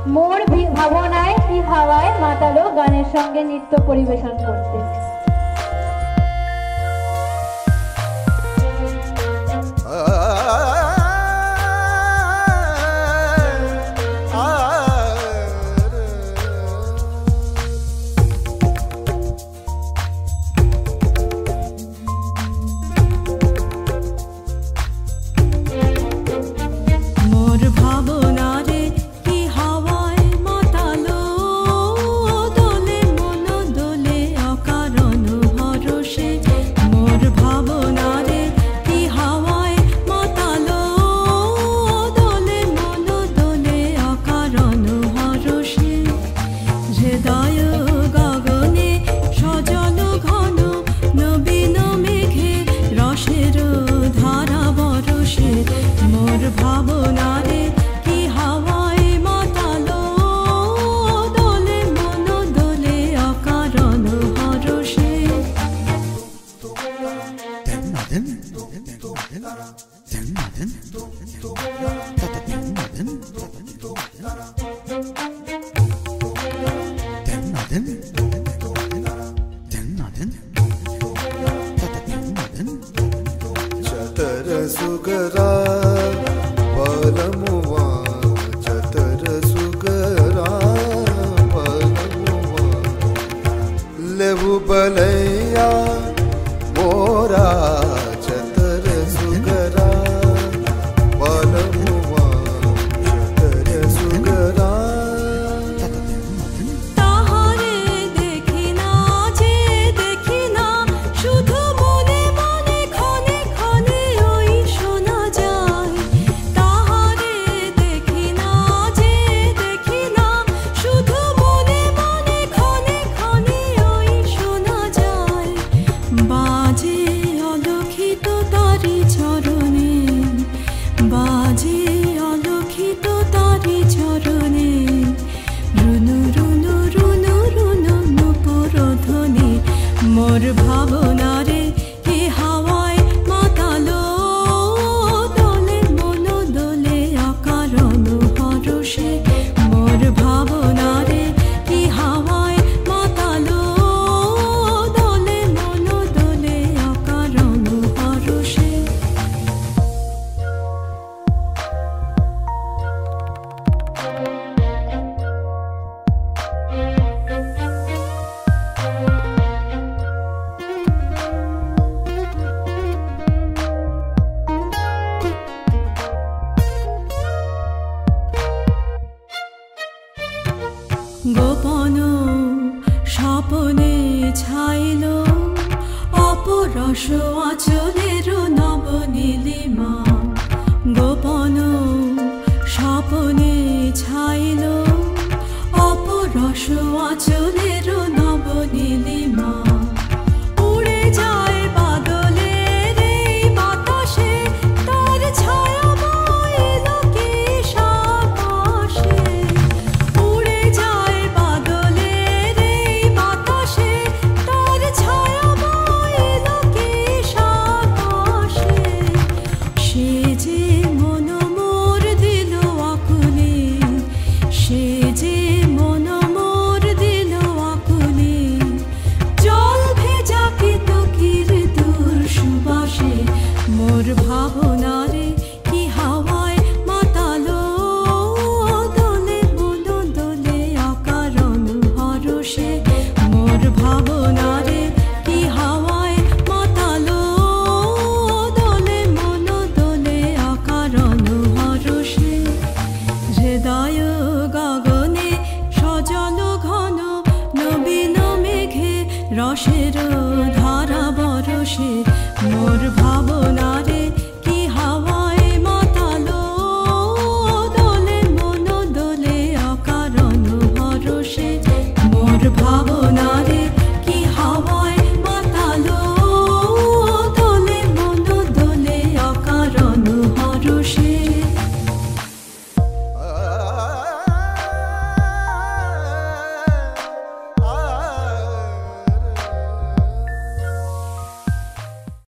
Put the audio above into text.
মোর ভাবনায় কি হাওয়ায় মাতালো গানের সঙ্গে নৃত্য পরিবেশন করতে। গোপন স্বপনে ছাইল অপরস আচলের নবনীলিমা। গোপন স্বপনে ছাইল অপরস আচলের নবনীলিমা। উড়ে যায় বাদলের এই বাতাসে তার ছায়াময় লোকেশ আকাশে। উড়ে যায় বাদলের এই বাতাসে তার ছায়াময় লোকেশ আকাশে। সে যে মন মোর দিল আকুলে, সে যে মন মোর দিল আকুলে। জল ভেজা কেতকীর দূর সুবাসে মোর ভাবনারে কি হাওয়ায় মাতালো দোলে মন দোলে অকারণ হরষে। মোর ভাবনারে কি হাওয়ায় মাতালো দোলে মন দোলে অকারণ হরষে। হৃদয় গগনে সজল ঘন নবীন মেঘে রসের ধারা বরষে। মোর ভাবনা